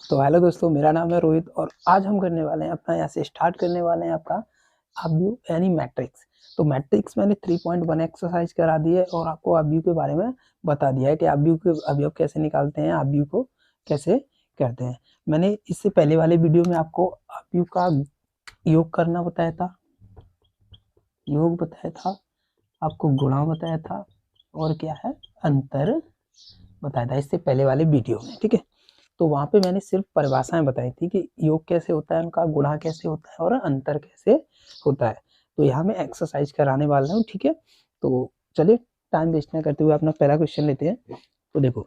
तो हेलो दोस्तों, मेरा नाम है रोहित और आज हम करने वाले हैं अपना यहाँ से स्टार्ट करने वाले हैं आपका अवयव यानी मैट्रिक्स। तो मैट्रिक्स मैंने 3.1 एक्सरसाइज करा दी है और आपको अवयव के बारे में बता दिया है कि अवयव के अवयव कैसे निकालते हैं, अवयव को कैसे करते हैं। मैंने इससे पहले वाले वीडियो में आपको अवयव का योग करना बताया था, योग बताया था, आपको गुणा बताया था और क्या है अंतर बताया था इससे पहले वाले वीडियो में। ठीक है, तो वहां पे मैंने सिर्फ परिभाषाएं बताई थी कि योग कैसे होता है, उनका गुणा कैसे होता है और अंतर कैसे होता है। तो यहाँ मैं एक्सरसाइज कराने वाला हूँ। ठीक है, तो चलिए टाइम वेस्ट ना करते हुए अपना पहला क्वेश्चन लेते हैं। तो देखो,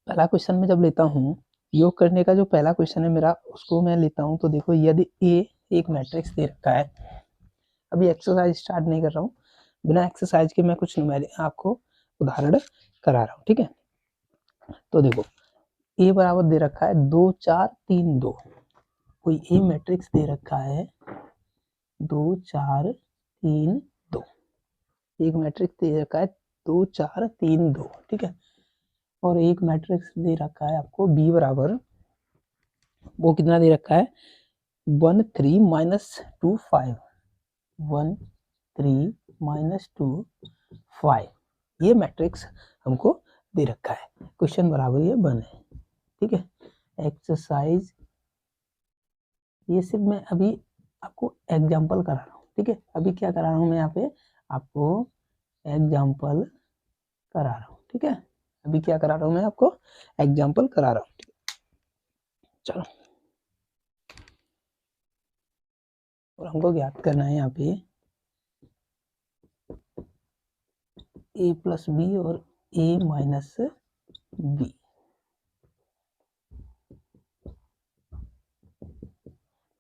पहला क्वेश्चन में जब लेता हूँ योग करने का, जो पहला क्वेश्चन है मेरा उसको मैं लेता हूँ। तो देखो, यदि ए एक मैट्रिक्स दे रखा है, अभी एक्सरसाइज स्टार्ट नहीं कर रहा हूँ, बिना एक्सरसाइज के मैं कुछ आपको उदाहरण करा रहा हूँ। ठीक है, तो देखो ए बराबर दे रखा है 2 4 3 2। कोई ए मैट्रिक्स दे रखा है 2 4 3 2, एक मैट्रिक्स दे रखा है 2 4 3 2। ठीक है, और एक मैट्रिक्स दे रखा है आपको बी बराबर, वो कितना दे रखा है 1 3 -2 5, 1 3 -2 5। ये मैट्रिक्स हमको दे रखा है, क्वेश्चन बराबर ये 1 है। ठीक है, एक्सरसाइज ये सिर्फ मैं अभी आपको एग्जाम्पल करा रहा हूँ। ठीक है, अभी क्या करा रहा हूँ मैं यहाँ पे आपको एग्जाम्पल करा रहा हूँ। ठीक है, अभी क्या करा रहा हूँ मैं आपको एग्जाम्पल करा रहा हूँ। चलो, और हमको ज्ञात करना है यहाँ पे ए प्लस बी और ए माइनस बी।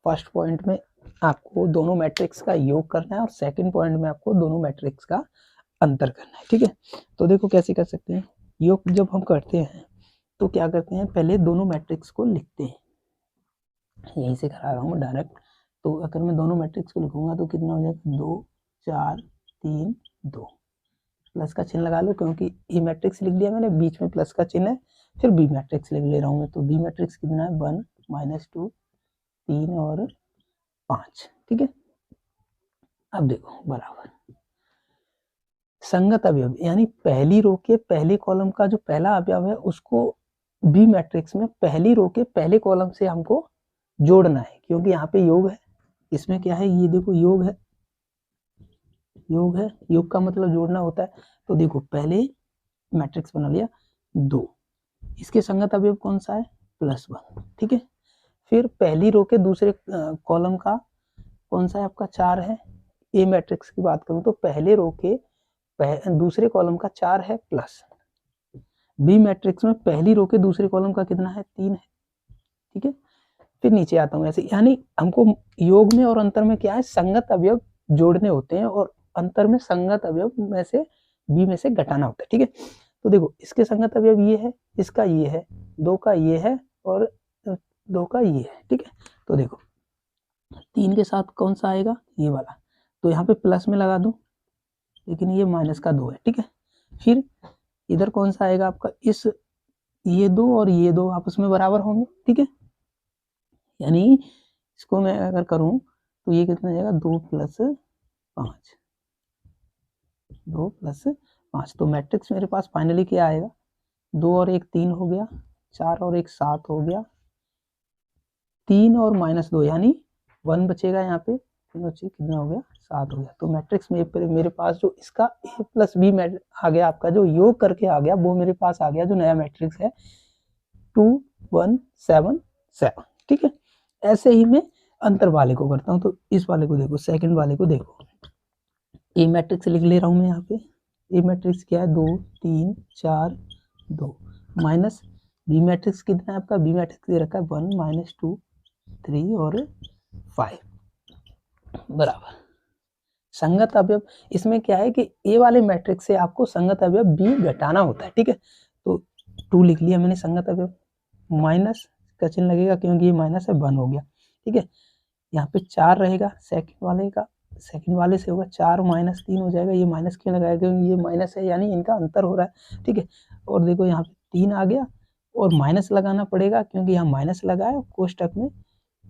फर्स्ट पॉइंट में आपको दोनों मैट्रिक्स का योग करना है और सेकंड पॉइंट में आपको दोनों मैट्रिक्स का अंतर करना है। ठीक है, तो देखो कैसे कर सकते हैं। योग जब हम करते हैं तो क्या करते हैं, पहले दोनों मैट्रिक्स को लिखते हैं। यहीं से करा रहा हूँ मैं डायरेक्ट। तो अगर मैं दोनों मैट्रिक्स को लिखूंगा तो कितना हो जाएगा 2 4 3 2। प्लस का चिन्ह लगा लो क्योंकि ए मैट्रिक्स लिख दिया मैंने, बीच में प्लस का चिन्ह है। फिर बी मैट्रिक्स लिख ले रहा हूँ मैं, तो बी मैट्रिक्स कितना है 1 -2 3 और 5। ठीक है, अब देखो बराबर संगत अवयव यानी पहली रो के पहले कॉलम का जो पहला अवयव है उसको बी मैट्रिक्स में पहली रो के पहले कॉलम से हमको जोड़ना है, क्योंकि यहाँ पे योग है। इसमें क्या है, ये देखो योग है, योग है, योग का मतलब जोड़ना होता है। तो देखो पहले मैट्रिक्स बना लिया 2, इसके संगत अवयव कौन सा है +1। ठीक है, फिर पहली रो के दूसरे कॉलम का कौन सा है आपका 4 है। ए मैट्रिक्स की बात करूं तो पहले रो के दूसरे कॉलम का 4 है प्लस। बी मैट्रिक्स में पहली रो के दूसरे कॉलम का कितना है 3 है। ठीक है, फिर नीचे आता हूँ ऐसे, यानी हमको योग में और अंतर में क्या है संगत अवयव जोड़ने होते हैं और अंतर में संगत अवयव में से बी में से घटाना होता है। ठीक है, तो देखो इसके संगत अवयव ये है, इसका ये है, 2 का ये है और 2 का ये है। ठीक है, तो देखो 3 के साथ कौन सा आएगा ये वाला, तो यहाँ पे प्लस में लगा दूं, लेकिन ये माइनस का 2 है। ठीक है, फिर इधर कौन सा आएगा आपका, इस ये 2 और ये 2 आपस में बराबर होंगे। ठीक है, यानी इसको मैं अगर करूं तो ये कितना जाएगा 2 + 5, 2 + 5। तो मैट्रिक्स मेरे पास फाइनली क्या आएगा 2 और 1 3 हो गया, 4 और 1 7 हो गया, 3 और -2 यानी 1 बचेगा यहाँ पे, 3 बचे कितना हो गया 7 हो गया। तो मैट्रिक्स में मेरे पास जो इसका a + b आ गया, आपका जो योग करके आ गया वो मेरे पास आ गया, जो नया मैट्रिक्स है 2 1 7 7। ठीक है, ऐसे ही मैं अंतर वाले को करता हूँ। तो इस वाले को देखो, सेकंड वाले को देखो, ए मैट्रिक्स लिख ले रहा हूँ मैं यहाँ पे। ए मैट्रिक्स क्या है 2 3 4 2 माइनस बी मैट्रिक्स कितना है आपका, बी मैट्रिक्स दे रखा है 1 -2 3 और 5 बराबर संगत अवयव। इसमें क्या है कि ए वाले मैट्रिक्स से आपको संगत अवयव बी घटाना होता है। ठीक है, तो 2 लिख लिया मैंने संगत अवयव, माइनस का चिन्ह लगेगा क्योंकि ये माइनस है 1 हो गया। ठीक है, यहाँ पे 4 रहेगा सेकंड वाले का, सेकंड वाले से होगा 4 -3 हो जाएगा। ये माइनस क्यों लगाया, क्योंकि ये माइनस है यानी इनका अंतर हो रहा है। ठीक है, और देखो यहाँ पे 3 आ गया और माइनस लगाना पड़ेगा क्योंकि यहाँ माइनस लगा है कोष्टक में,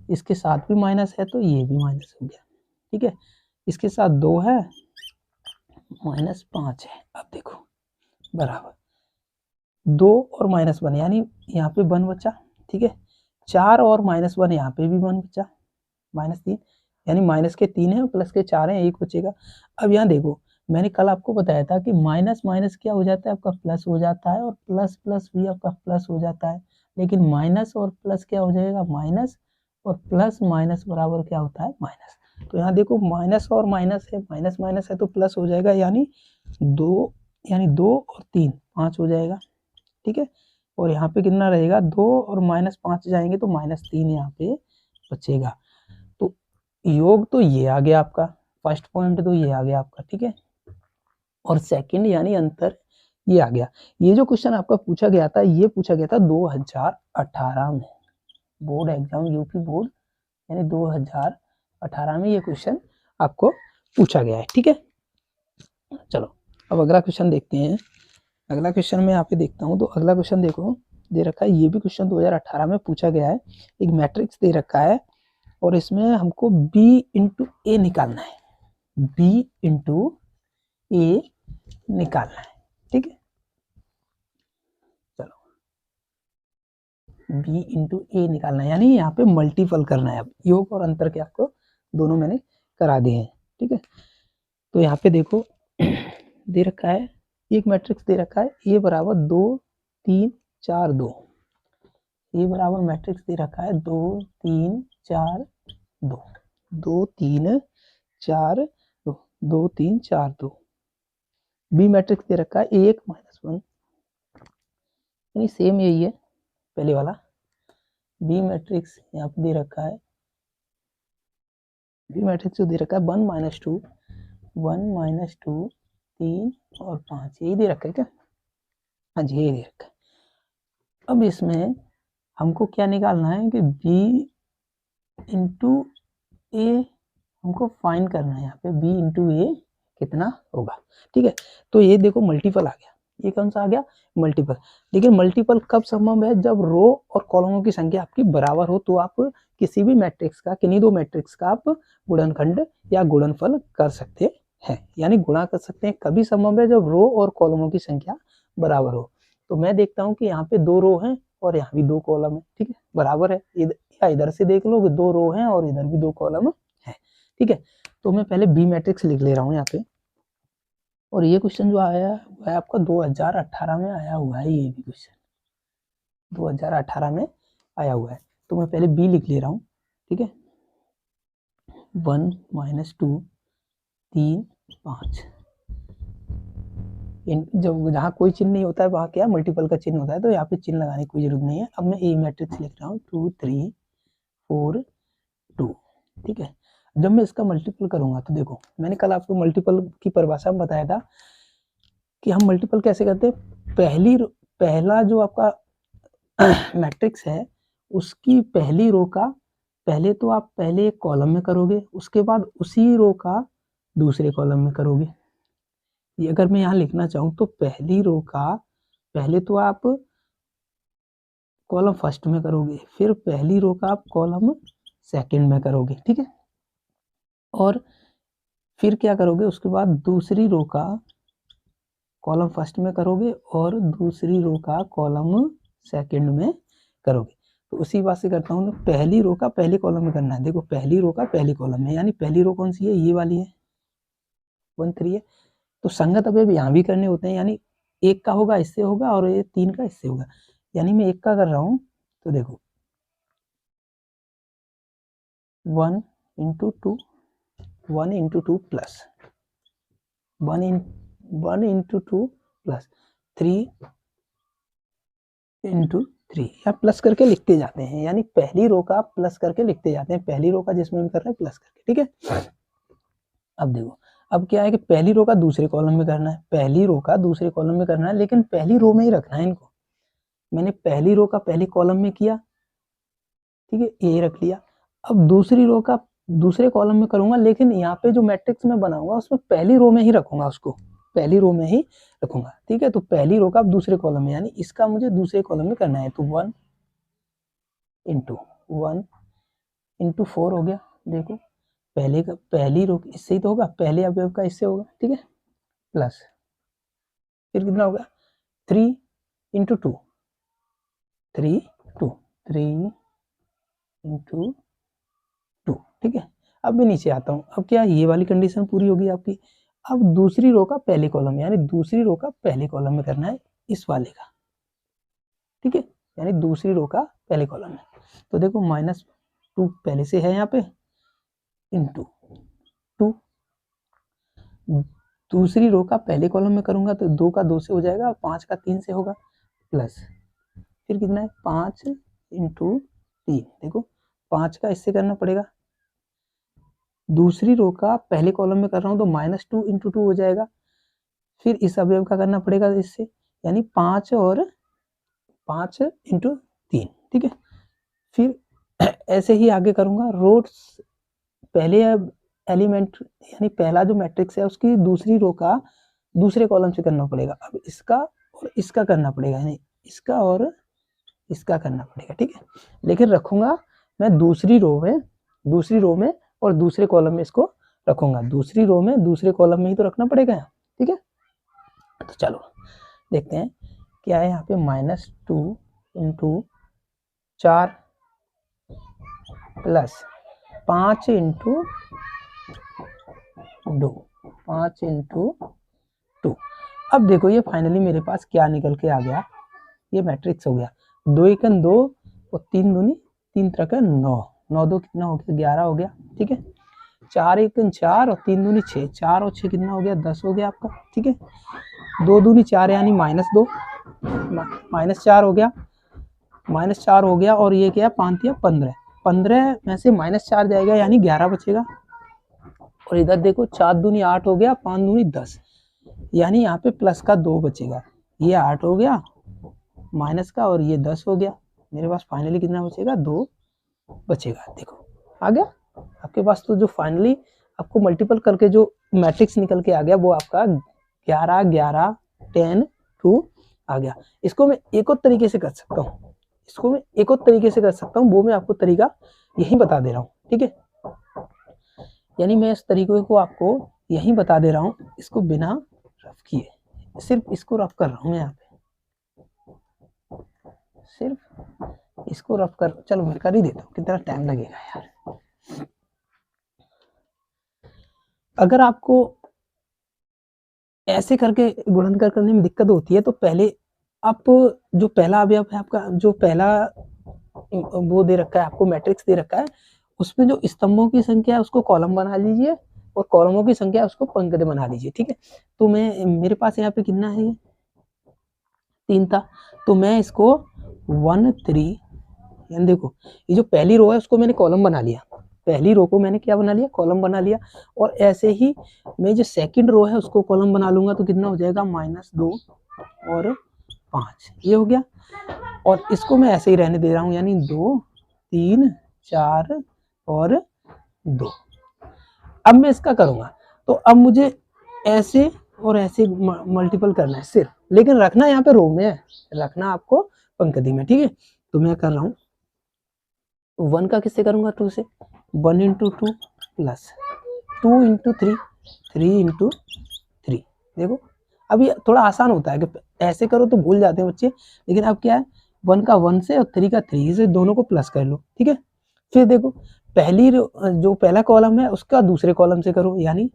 इसके साथ भी माइनस है तो ये भी माइनस हो गया, ठीक है। इसके साथ 2 है, -5 है। अब देखो बराबर 2 और -1 यानी यहाँ पे 1 बचा, ठीक है। 4 और -1 यहाँ पे भी 1 बचा, -3 यानी माइनस के 3 है और प्लस के 4 है, 1 बचेगा। अब यहाँ देखो मैंने कल आपको बताया था कि माइनस माइनस क्या हो जाता है आपका प्लस हो जाता है और प्लस प्लस भी आपका प्लस हो जाता है, लेकिन माइनस और प्लस क्या हो जाएगा माइनस, और प्लस माइनस बराबर क्या होता है माइनस। तो यहाँ देखो माइनस और माइनस है, माइनस माइनस है तो प्लस हो जाएगा, यानी 2 और 3 5 हो जाएगा, ठीक है। और यहाँ पे कितना रहेगा 2 और -5 जाएंगे तो -3 यहाँ पे बचेगा। तो योग तो ये आ गया आपका, फर्स्ट पॉइंट तो ये आ गया आपका, ठीक है। और सेकंड यानी अंतर ये आ गया। ये जो क्वेश्चन आपका पूछा गया था, ये पूछा गया था 2018 में, बोर्ड एग्जाम यूपी बोर्ड यानी 2018 में ये क्वेश्चन आपको पूछा गया है, ठीक है। चलो अब अगला क्वेश्चन देखते हैं। अगला क्वेश्चन मैं यहाँ पे देखता हूँ, तो अगला क्वेश्चन देखो दे रखा है, ये भी क्वेश्चन 2018 में पूछा गया है। एक मैट्रिक्स दे रखा है और इसमें हमको B इंटू ए निकालना है, B इंटू ए निकालना है, ठीक है। चलो B इंटू ए निकालना है, यानी यहाँ पे मल्टीपल करना है। अब योग और अंतर के आपको दोनों मैंने करा दिए हैं, ठीक है। तो यहाँ पे देखो दे रखा है, एक मैट्रिक्स दे रखा है ए बराबर 2 3 4 2, ए बराबर मैट्रिक्स दे रखा है 2 3 4 2, 2 3 4 2, 2 3 4 2। बी मैट्रिक्स दे रखा है 1 -1, यानी सेम यही है पहले वाला। बी मैट्रिक्स यहाँ पे दे रखा है, बी मैट्रिक्स दे रखा है 1 -2 1 -2 3 और 5, यही दे रखा है क्या? हाँ जी यही दे रखा है। अब इसमें हमको क्या निकालना है कि b इंटू ए हमको फाइंड करना है। यहाँ पे b इंटू ए कितना होगा, ठीक है। तो ये देखो मल्टीपल आ गया, ये कौन सा आ गया मल्टीपल। लेकिन मल्टीपल कब संभव है, जब रो और कॉलमों की संख्या आपकी बराबर हो, तो आप किसी भी मैट्रिक्स का, किन्हीं दो मैट्रिक्स का आप गुणनखंड या गुणनफल कर सकते हैं, यानी गुणा कर सकते हैं। कभी संभव है जब रो और कॉलमों की संख्या बराबर हो। तो मैं देखता हूँ कि यहाँ पे 2 रो हैं और यहाँ भी 2 कॉलम है, ठीक है, बराबर है। या इधर से देख लो कि 2 रो हैं और इधर भी 2 कॉलम है, ठीक है। तो मैं पहले बी मैट्रिक्स लिख ले रहा हूँ यहाँ पे। और ये क्वेश्चन जो आया है आपका 2018 में आया हुआ है, ये भी क्वेश्चन 2018 में आया हुआ है। तो मैं पहले बी लिख ले रहा हूँ, ठीक है। 1 -2 3 5, जब जहाँ कोई चिन्ह नहीं होता है वहाँ क्या मल्टीपल का चिन्ह होता है, तो यहाँ पे चिन्ह लगाने की कोई जरूरत नहीं है। अब मैं ए मैट्रिक्स लिख रहा हूँ 2 3 4 2, ठीक है। जब मैं इसका मल्टीपल करूंगा तो देखो मैंने कल आपको मल्टीपल की परिभाषा में बताया था कि हम मल्टीपल कैसे करते हैं। पहला जो आपका मैट्रिक्स है उसकी पहली रो का पहले तो आप पहले एक कॉलम में करोगे, उसके बाद उसी रो का दूसरे कॉलम में करोगे। ये अगर मैं यहाँ लिखना चाहूँ तो पहली रो का पहले तो आप कॉलम फर्स्ट में करोगे, फिर पहली रो का आप कॉलम सेकंड में करोगे, ठीक है। और फिर क्या करोगे, उसके बाद दूसरी रो का कॉलम फर्स्ट में करोगे और दूसरी रो का कॉलम सेकंड में करोगे। तो उसी बात से करता हूँ, तो पहली रो का पहले कॉलम में करना है। देखो पहली रो का पहली कॉलम में, यानी पहली रो कौन सी है, ये वाली है 1 3 है। तो संगत अवयव यहाँ भी करने होते हैं, यानी एक का होगा इससे होगा और ये 3 का इससे होगा। यानी मैं एक का कर रहा हूँ तो देखो 1 into 2 1 into 2 plus 1 into 2 plus 3 into 3, या प्लस करके लिखते जाते हैं, यानी पहली रो का प्लस करके लिखते जाते हैं, पहली रो का जिसमें हम कर रहे हैं प्लस करके, ठीक है। अब देखो अब क्या है कि पहली रो का दूसरे कॉलम में करना है, पहली रो का दूसरे कॉलम में करना है, लेकिन पहली रो में ही रखना है इनको। मैंने पहली रो का पहले कॉलम में किया, ठीक है, यही रख लिया। अब दूसरी रो का दूसरे कॉलम में करूंगा, लेकिन यहाँ पे जो मैट्रिक्स में बनाऊंगा उसमें पहली रो में ही रखूंगा उसको, पहली रो में ही रखूंगा, ठीक है। तो पहली रो का अब दूसरे कॉलम में, यानी इसका मुझे दूसरे कॉलम में करना है। तो 1 इंटू 4 हो गया। देखो पहले का, पहली रो इससे ही तो होगा, पहले अवयव का इससे होगा, ठीक है। प्लस फिर कितना होगा 3 इंटू 2, 3 इंटू 2, ठीक है। अब मैं नीचे आता हूँ। अब क्या ये वाली कंडीशन पूरी होगी आपकी। अब दूसरी रो का पहले कॉलम में, यानी दूसरी रो का पहले कॉलम में करना है इस वाले का, ठीक है। यानी दूसरी रो का पहले कॉलम में। तो देखो -2 पहले से है यहाँ पे, इंटू 2। दूसरी रो का पहले कॉलम में करूंगा तो 2 का 2 से हो जाएगा, 5 का 3 से होगा, प्लस फिर कितना है 5 इंटू 3। देखो 5 का इससे करना पड़ेगा, दूसरी रो का पहले कॉलम में कर रहा हूँ तो -2 इंटू 2 हो जाएगा। फिर इस अवयव का करना पड़ेगा इससे, यानी 5 और 5 इंटू 3, ठीक है। फिर ऐसे ही आगे करूंगा। रो पहले एलिमेंट यानी पहला जो मैट्रिक्स है उसकी दूसरी रो का दूसरे कॉलम से करना पड़ेगा। अब इसका और इसका करना पड़ेगा, यानी इसका और इसका करना पड़ेगा, ठीक है। लेकिन रखूंगा मैं दूसरी रो में और दूसरे कॉलम में इसको रखूंगा। दूसरी रो में दूसरे कॉलम में ही तो रखना पड़ेगा, ठीक है। तो चलो देखते हैं क्या है यहाँ पे। -2 इंटू 4 प्लस 5 इंटू 2, 5 इंटू 2। अब देखो ये फाइनली मेरे पास क्या निकल के आ गया, ये मैट्रिक्स हो गया। 2 एकन 2 और 3 दूनी 3 त्रिक 9, 9 2 कितना हो गया 11 हो गया, ठीक है। 4 एकन 4 और 3 दूनी 6, 4 और 6 कितना हो गया 10 हो गया आपका, ठीक है। 2 दूनी 4 यानी -2, -4 हो गया, -4 हो गया। और ये क्या है 5 या 15, 15 में से -4 जाएगा यानी 11 बचेगा। और इधर देखो 4 दूनी 8 हो गया, 5 दूनी 10, यानी यहाँ पे प्लस का 2 बचेगा। ये 8 हो गया माइनस का, और ये 10 हो गया। मेरे पास फाइनली कितना बचेगा 2 बचेगा। देखो आ गया आपके पास। तो जो फाइनली आपको मल्टीपल करके जो मैट्रिक्स निकल के आ गया वो आपका 11 11 10 2 आ गया। इसको मैं एक और तरीके से कर सकता हूँ, वो मैं आपको तरीका यही बता दे रहा हूँ, ठीक है। यानी मैं इस तरीके को आपको यही बता दे रहा हूँ, इसको बिना रफ किए, सिर्फ इसको रफ कर रहा हूँ मैं यहाँ पे, सिर्फ इसको रफ कर। चलो मैं कर ही देता हूँ, कितना टाइम लगेगा यार। अगर आपको ऐसे करके गुणनकर करने में दिक्कत होती है तो पहले आप जो पहला अवयव है आपका, जो पहला वो दे रखा है आपको, मैट्रिक्स दे रखा है, उसमें जो स्तंभों की संख्या है उसको कॉलम बना लीजिए और कॉलमों की संख्या उसको पंक्ति बना लीजिए, ठीक है। तो मेरे पास यहाँ पे कितना है, 3 था, तो मैं इसको 1 3, यानी देखो ये जो पहली रो है उसको मैंने कॉलम बना लिया, पहली रो को मैंने क्या बना लिया कॉलम बना लिया। और ऐसे ही मैं जो सेकंड रो है उसको कॉलम बना लूंगा, तो कितना हो जाएगा -2 और 5, ये हो गया। और इसको मैं ऐसे ही रहने दे रहा हूँ, यानी 2 3 4 और 2। अब मैं इसका करूंगा तो अब मुझे ऐसे और ऐसे मल्टीपल करना है सिर्फ, लेकिन रखना यहाँ पे रो में है, रखना आपको पंक्ति में, ठीक है। तो मैं कर रहा हूँ 1 का किससे करूंगा 2 से, 1 इंटू 2 प्लस 2 इंटू 3, 3 इंटू 3। देखो अब ये थोड़ा आसान होता है कि ऐसे करो तो भूल जाते हैं बच्चे, लेकिन अब क्या है 1 का 1 से और 3 का 3 से, दोनों को प्लस कर लो, ठीक है। फिर देखो पहली जो पहला कॉलम है उसका दूसरे कॉलम से करो, यानी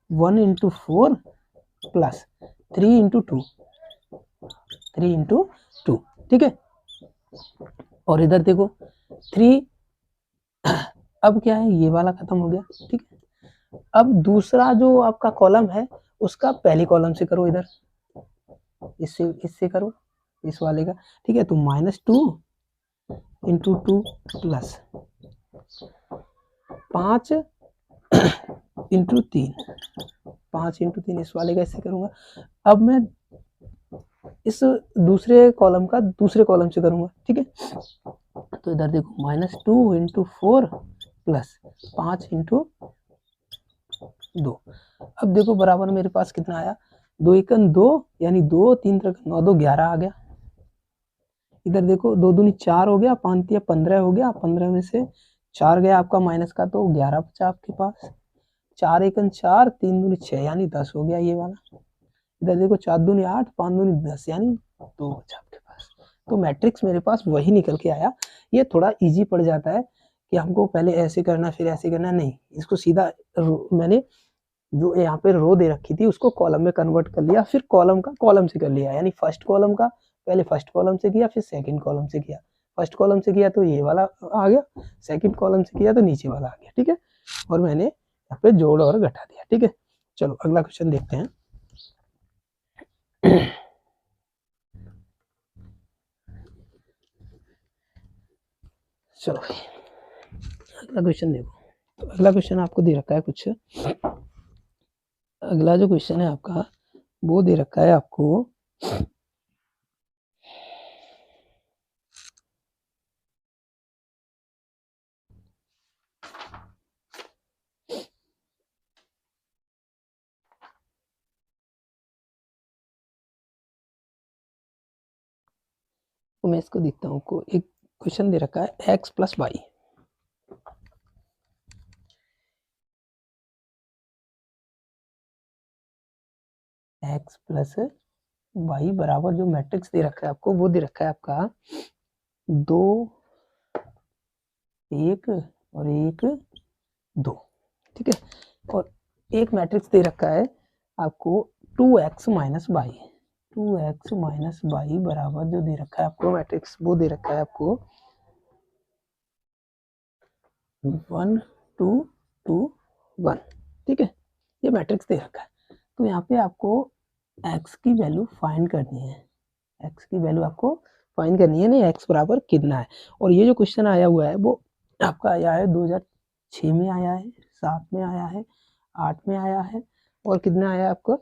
1 इंटू 4 प्लस 3 इंटू 2, 3 इंटू 2, ठीक है। और इधर देखो 3, अब क्या है ये वाला खत्म हो गया, ठीक है। अब दूसरा जो आपका कॉलम है उसका पहले कॉलम से करो, इधर इससे करो, इस वाले का, ठीक है। तो -2 इंटू 2 प्लस 5 इंटू 3, 5 इंटू 3 इस वाले का इससे करूंगा। अब मैं इस दूसरे कॉलम का दूसरे कॉलम से करूंगा, ठीक है। तो इधर देखो -2 इंटू 4 प्लस 5 इंटू 2। अब देखो बराबर मेरे पास कितना आया 2 एकन 2 यानी 2, 3 3 9, 2 11 आ गया। इधर देखो 2 दूनी 4 हो गया, 5 तिया 15 हो गया, 15 में से 4 गया आपका माइनस का, तो 11 बचा आपके पास। 4 एकन 4, 3 दूनी 6 यानी 10 हो गया ये वाला। इधर देखो 4 दूनी 8, 5 दूनी 10 यानी 2 बचा आपके पास। तो मैट्रिक्स मेरे पास वही निकल के आया। ये थोड़ा इजी पड़ जाता है कि हमको पहले ऐसे करना फिर ऐसे करना, नहीं, इसको सीधा मैंने जो यहाँ पे रो दे रखी थी उसको कॉलम में कन्वर्ट कर लिया, फिर कॉलम का कॉलम से कर लिया, यानी फर्स्ट कॉलम का पहले फर्स्ट कॉलम से किया, फिर सेकंड कॉलम से किया। फर्स्ट कॉलम से किया तो ये वाला आ गया, सेकंड कॉलम से किया तो नीचे वाला आ गया, ठीक है। और मैंने यहाँ पे जोड़ और घटा दिया, ठीक है। चलो अगला क्वेश्चन देखते हैं। चलो अगला क्वेश्चन देखो। तो अगला क्वेश्चन आपको दे रखा है कुछ, अगला जो क्वेश्चन है आपका वो दे रखा है आपको तो मैं इसको देखता हूँ को एक क्वेश्चन दे रखा है x plus y. x plus y बराबर जो मैट्रिक्स दे रखा है आपको वो दे रखा है आपका 2 1 और 1 2, ठीक है। और एक मैट्रिक्स दे रखा है आपको 2x minus y, 2x minus Y बराबर जो दे रखा है आपको मैट्रिक्स वो दे रखा है आपको 1 2 2 1, ठीक है। ये मैट्रिक्स दे रखा है। तो यहाँ पे आपको x की वैल्यू फाइंड करनी है, x की वैल्यू आपको फाइंड करनी है, नहीं x बराबर कितना है। और ये जो क्वेश्चन आया हुआ है वो आपका आया है 2006 में आया है, 7 में आया है, 8 में आया है, और कितना आया आपको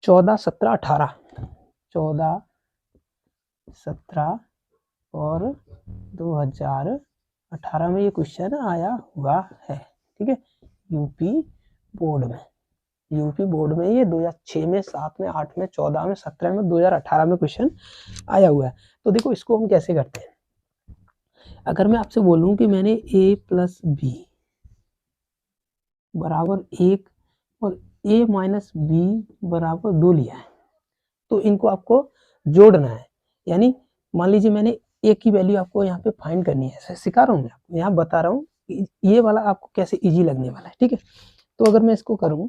14 17 18, 14 17 और 2018 में ये क्वेश्चन आया हुआ है, ठीक है। यूपी बोर्ड में, यूपी बोर्ड में ये 2006 में, 7 में, 8 में, 14 में, 17 में, 2018 में क्वेश्चन आया हुआ है। तो देखो इसको हम कैसे करते हैं। अगर मैं आपसे बोलूं कि मैंने a प्लस बी बराबर 1 और a माइनस बी बराबर 2 लिया है, तो इनको आपको जोड़ना है। यानी मान लीजिए मैंने a की वैल्यू आपको यहाँ पे फाइंड करनी है, सिखा रहा हूँ मैं आपको, यहाँ बता रहा हूँ ये वाला आपको कैसे इजी लगने वाला है, ठीक है। तो अगर मैं इसको करूँ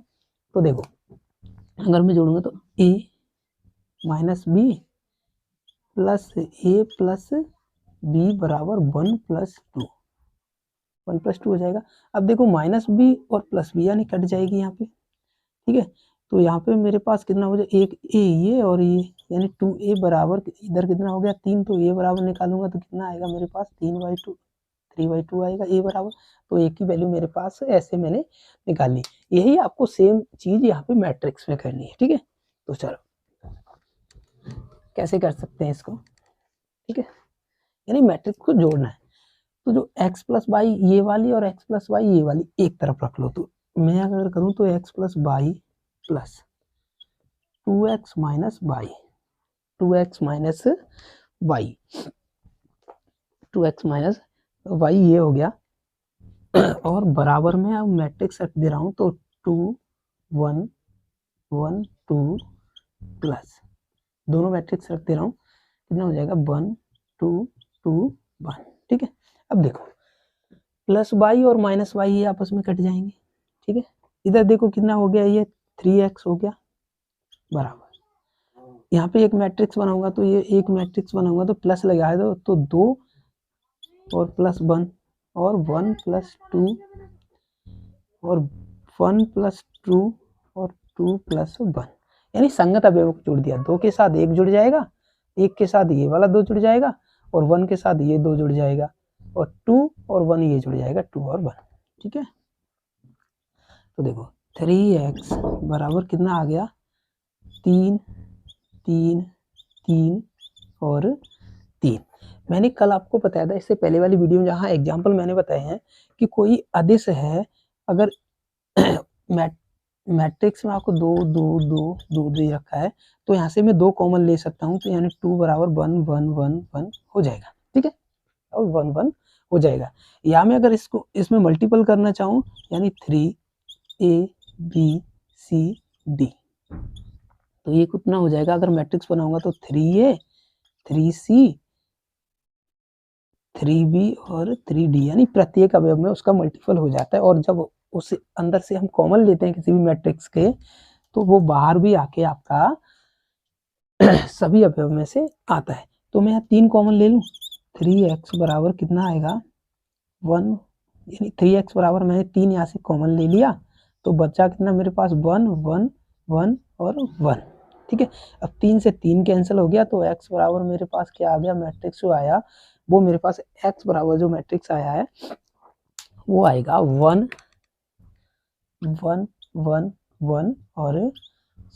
तो देखो, अगर मैं जोड़ूंगा तो a minus b plus a plus b बराबर 1 प्लस 2, 1 प्लस 2 हो जाएगा। अब देखो माइनस बी और प्लस बी यानी कट जाएगी यहाँ पे, ठीक है। तो यहाँ पे मेरे पास कितना हो जाए, एक ए ये और ये, यानी 2a बराबर इधर कितना हो गया 3, तो a बराबर निकालूंगा तो कितना आएगा मेरे पास 3/2, 3/2 आएगा a बराबर। तो a की वैल्यू मेरे पास ऐसे मैंने निकाल ली। यही आपको सेम चीज यहाँ पे मैट्रिक्स में करनी है, ठीक है। तो चलो कैसे कर सकते हैं इसको, ठीक है। यानी मैट्रिक्स को जोड़ना है। तो जो x प्लस वाई ये वाली और x प्लस वाई ये वाली एक तरफ रख लो। तो मैं अगर करूँ तो x plus y plus 2x minus y, 2x minus y, 2x minus y ये हो गया। और बराबर में अब मैट्रिक्स रख दे रहा हूँ, तो 2 1 1 2 प्लस दोनों मैट्रिक्स रख दे रहा हूँ, कितना हो जाएगा 1 2 2 1, ठीक है। अब देखो प्लस वाई और माइनस वाई ये आपस में कट जाएंगे, ठीक है। इधर देखो कितना हो गया, ये 3x हो गया बराबर, यहाँ पे एक मैट्रिक्स बनाऊंगा तो ये एक मैट्रिक्स बनाऊंगा तो प्लस लगा दो, तो 2 और प्लस 1 और 1 प्लस 2 और 1 प्लस 2 और 2 प्लस 1, यानी संगत अवयवों को जोड़ दिया। 2 के साथ 1 जुड़ जाएगा, 1 के साथ ये वाला 2 जुड़ जाएगा, और 1 के साथ ये 2 जुड़ जाएगा, और 2 और 1 ये जुड़ जाएगा, 2 और 1, ठीक है। तो देखो 3x बराबर कितना आ गया 3 3 3 और 3। मैंने कल आपको बताया था, इससे पहले वाली वीडियो में जहाँ एग्जाम्पल मैंने बताए हैं कि कोई अदिश है, अगर मैट्रिक्स में आपको दो दो दो दो दे रखा है, तो यहाँ से मैं 2 कॉमन ले सकता हूँ, तो यानी 2 बराबर 1 1 1 1 हो जाएगा, ठीक है, और 1 1 हो जाएगा। या मैं अगर इसको इसमें मल्टीपल करना चाहूँ, यानी 3a b c d, तो ये कितना हो जाएगा, अगर मैट्रिक्स बनाऊंगा तो 3a 3c 3b और 3d, यानी प्रत्येक अवयव में उसका मल्टीपल हो जाता है। और जब उस अंदर से हम कॉमन लेते हैं किसी भी मैट्रिक्स के, तो वो बाहर भी आके आपका सभी अवयव में से आता है। तो मैं यहाँ 3 कॉमन ले लूँ, 3x बराबर कितना आएगा 1, यानी 3x बराबर मैंने 3 यहाँ से कॉमन ले लिया, तो बचा कितना मेरे पास 1 1 1 और 1, ठीक है। अब 3 से 3 कैंसिल हो गया, तो x बराबर मेरे पास क्या आ गया, मैट्रिक्स जो आया वो मेरे पास x बराबर जो मैट्रिक्स आया है वो आएगा 1 1 1 1 और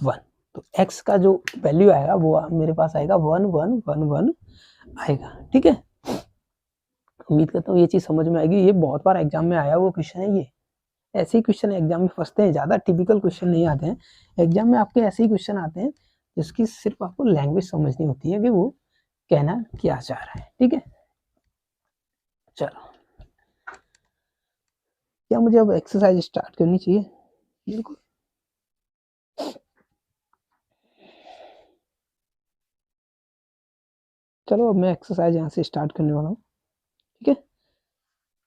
1। तो x का जो वैल्यू आएगा वो मेरे पास आएगा 1 1 1 1 आएगा, ठीक है। उम्मीद करता हूँ ये चीज समझ में आएगी। ये बहुत बार एग्जाम में आया वो क्वेश्चन है, ये ऐसे ही क्वेश्चन एग्जाम में फंसते हैं, ज्यादा टिपिकल क्वेश्चन नहीं आते हैं एग्जाम में, आपके ऐसे ही क्वेश्चन आते हैं जिसकी सिर्फ आपको लैंग्वेज समझनी होती है कि वो कहना क्या चाह रहा है, ठीक है। चलो, क्या मुझे अब एक्सरसाइज स्टार्ट करनी चाहिए? बिल्कुल। चलो अब मैं एक्सरसाइज यहाँ से स्टार्ट करने वाला हूँ, ठीक है।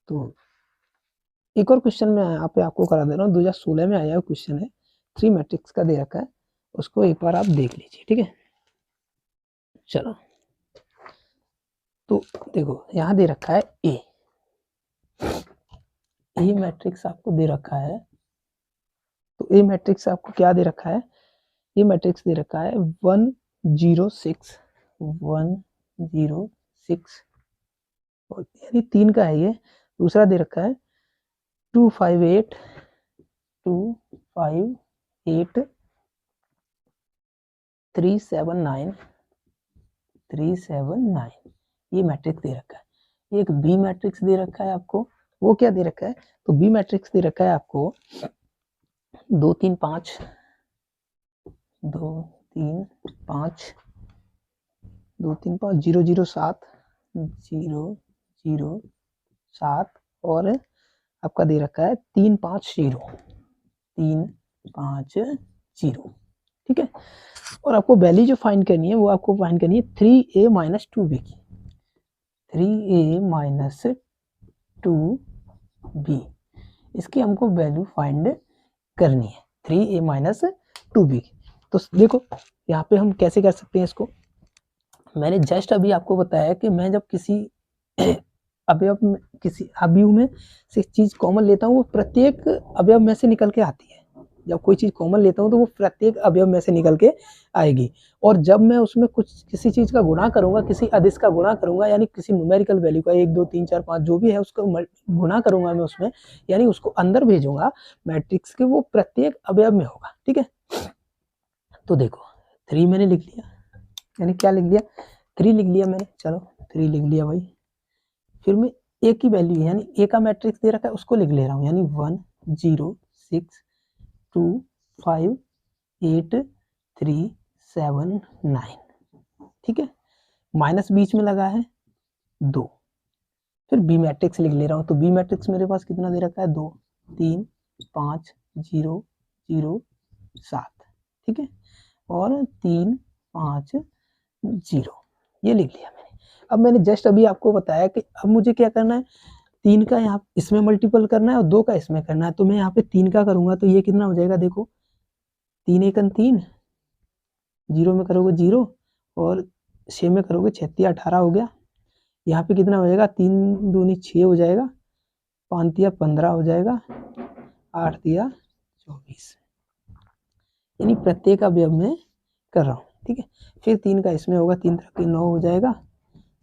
तो एक और क्वेश्चन मैं यहाँ पे आपको करा दे रहा हूँ, 2016 में आया हुआ क्वेश्चन है, 3 मैट्रिक्स का दे रखा है, उसको एक बार आप देख लीजिए, ठीक है। चलो, तो देखो यहाँ दे रखा है ए मैट्रिक्स आपको दे रखा है। तो ए मैट्रिक्स आपको क्या दे रखा है, ये मैट्रिक्स दे रखा है 1 0 6 1 0 6, यानी 3 का है ये। दूसरा दे रखा है 2 5 8 2 5 8 3 7 9 3 7 9, ये मैट्रिक्स दे रखा है। एक बी मैट्रिक्स दे रखा है आपको, वो क्या दे रखा है, तो बी मैट्रिक्स दे रखा है आपको 2 3 5 2 3 5 2 3 5 0 0 7 0 0 7 और आपका दे रखा है 3 5 0 3 5 0, ठीक है। और आपको वैल्यू जो फाइंड करनी है वो आपको फाइंड करनी है 3a माइनस 2b की, 3a माइनस 2b, इसकी हमको वैल्यू फाइंड करनी है 3a माइनस 2b की। तो देखो यहाँ पे हम कैसे कर सकते हैं इसको, मैंने जस्ट अभी आपको बताया कि मैं जब किसी अवयव में किसी अवयव में से चीज कॉमन लेता हूँ वो प्रत्येक अवयव में से निकल के आती है। जब कोई चीज कॉमन लेता हूँ तो वो प्रत्येक अवयव में से निकल के आएगी, और जब मैं उसमें कुछ किसी चीज का गुणा करूंगा, किसी अदिश का गुणा करूंगा, यानी किसी न्यूमेरिकल वैल्यू का 1 2 3 4 5 जो भी है उसको गुणा करूंगा मैं उसमें, यानी उसको अंदर भेजूंगा मैट्रिक्स के, वो प्रत्येक अवयव में होगा, ठीक है। तो देखो 3 मैंने लिख लिया, यानी क्या लिख लिया, 3 लिख लिया मैंने, चलो 3 लिख लिया भाई। फिर मैं ए की वैल्यू यानी ए का मैट्रिक्स दे रखा है उसको लिख ले रहा हूँ, यानी 1 0 6 2 5 8 3 7 9, ठीक है। माइनस बीच में लगा है 2। फिर बी मैट्रिक्स लिख ले रहा हूँ, तो बी मैट्रिक्स मेरे पास कितना दे रखा है 2 3 5 0 0 7, ठीक है, और 3 5 0, ये लिख लिया मैंने। अब मैंने जस्ट अभी आपको बताया कि अब मुझे क्या करना है, 3 का यहाँ इसमें मल्टीपल करना है और 2 का इसमें करना है। तो मैं यहाँ पे 3 का करूंगा तो ये कितना हो जाएगा, देखो 3 एकन 3, 0 में करोगे 0 और 6 में करोगे 6 18 हो गया। यहाँ पे कितना हो जाएगा, 3 दूनी 6 हो जाएगा, 5 तिया 15 हो जाएगा, 8 तिया 24, यानी प्रत्येक अवयव में कर रहा हूँ, ठीक है। फिर 3 का इसमें होगा, 3 3 9 हो जाएगा,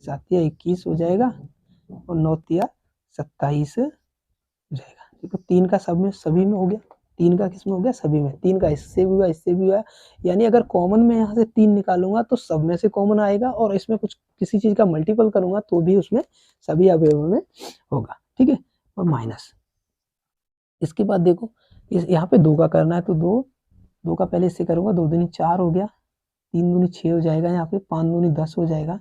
7 तिया 21 हो जाएगा और 9 तिया 27 हो जाएगा। देखो 3 का सब में सभी में हो गया, 3 का किस में हो गया, सभी में। 3 का इससे भी हुआ, इससे भी हुआ, यानी अगर कॉमन में यहाँ से 3 निकालूंगा तो सब में से कॉमन आएगा, और इसमें कुछ किसी चीज का मल्टीपल करूंगा तो भी उसमें सभी अवयवों में होगा, ठीक है। और माइनस, इसके बाद देखो यहाँ पे 2 का करना है तो 2 का पहले इससे करूँगा, 2 दूनी 4 हो गया, 3 दूनी 6 हो जाएगा, यहाँ पे 5 दूनी 10 हो जाएगा,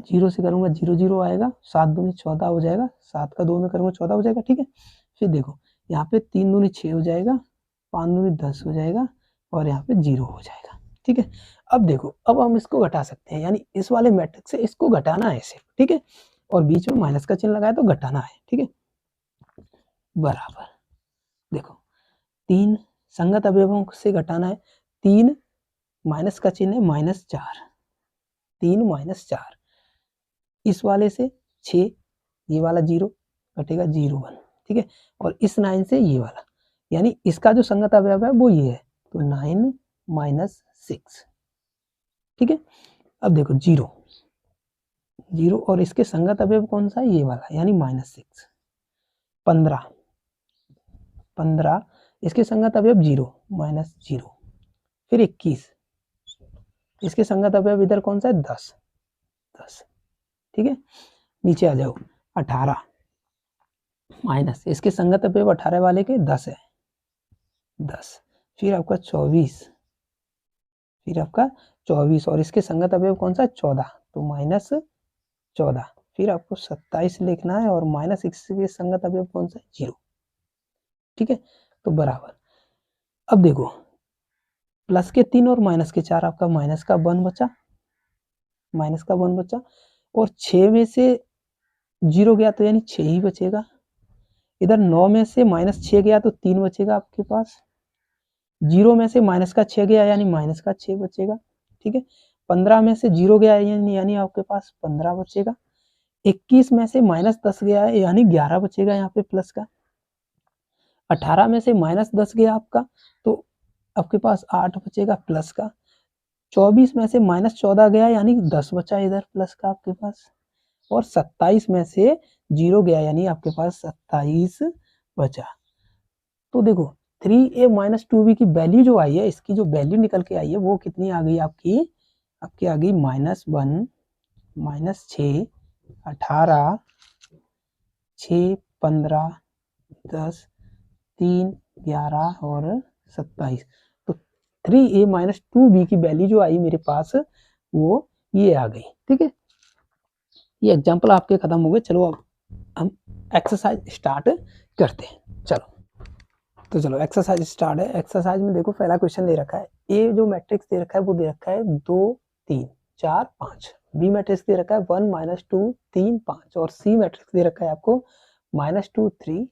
0 से करूँगा 0 0 आएगा, 7 दूनी 14 हो जाएगा, 7 का 2 में करूँगा 14 हो जाएगा, ठीक है। फिर देखो यहाँ पे 3 दूनी 6 हो जाएगा, 5 दूनी 10 हो जाएगा और यहाँ पे 0 हो जाएगा, ठीक है। अब देखो, अब हम इसको घटा सकते हैं, यानी इस वाले मैट्रिक्स से इसको घटाना है सिर्फ, ठीक है, और बीच में माइनस का चिन्ह लगाया तो घटाना है, ठीक है। बराबर, देखो 3 संगत अवयवों से घटाना है, 3 माइनस का चिन्ह है -4, 3 -4, इस वाले से 6, ये वाला 0 घटेगा 0 1, ठीक है, और इस 9 से ये वाला, यानी इसका जो संगत अवयव है वो ये है, तो 9 -6, ठीक है। अब देखो 0 0 और इसके संगत अवयव कौन सा है, ये वाला, यानी -6, 15 15 इसके संगत अवयव 0 -0, फिर 21 इसके संगत अवयव इधर कौन सा है, 10 10, ठीक है। नीचे आ जाओ, 18 माइनस इसके संगत अवयव 18 वाले के 10 है, 10, फिर आपका 24, फिर आपका 24 और इसके संगत अवयव कौन सा है, 14, तो -14, फिर आपको 27 लिखना है और माइनस इसके संगत अवयव कौन सा है, 0, ठीक है। तो बराबर, अब देखो प्लस के 3 और माइनस के 4, आपका माइनस का 1 बचा, माइनस का 1 बचा, और 6 में से 0 गया तो यानी 6 ही बचेगा, इधर 9 में से -6 गया तो 3 बचेगा आपके पास, 0 में से माइनस का 6 गया यानी माइनस का 6 बचेगा, ठीक है। 15 में से 0 गया यानी आपके पास 15 बचेगा, 21 में से -10 गया है यानी 11 बचेगा यहाँ पे प्लस का, 18 में से -10 गया आपका तो आपके पास 8 बचेगा प्लस का, 24 में से -14 गया यानी 10 बचा इधर प्लस का आपके पास, और 27 में से 0 गया यानी आपके पास 27 बचा। तो देखो 3a - 2b की वैल्यू जो आई है, इसकी जो वैल्यू निकल के आई है वो कितनी आ गई आपकी आ गई -1 -6 18 6 15 10 3 11 और 27, तो 3a - 2b की वैल्यू जो आई मेरे पास वो ये आ गई, ठीक है। ये एग्जाम्पल आपके खत्म हो गए, चलो अब हम एक्सरसाइज स्टार्ट करते हैं। चलो चलो एक्सरसाइज स्टार्ट है। एक्सरसाइज में देखो पहला क्वेश्चन दे रखा है, ए जो मैट्रिक्स दे रखा है वो दे रखा है 2 3 4 5, बी मैट्रिक्स दे रखा है 1 - 2 3 5, और सी मैट्रिक्स दे रखा है आपको -2 3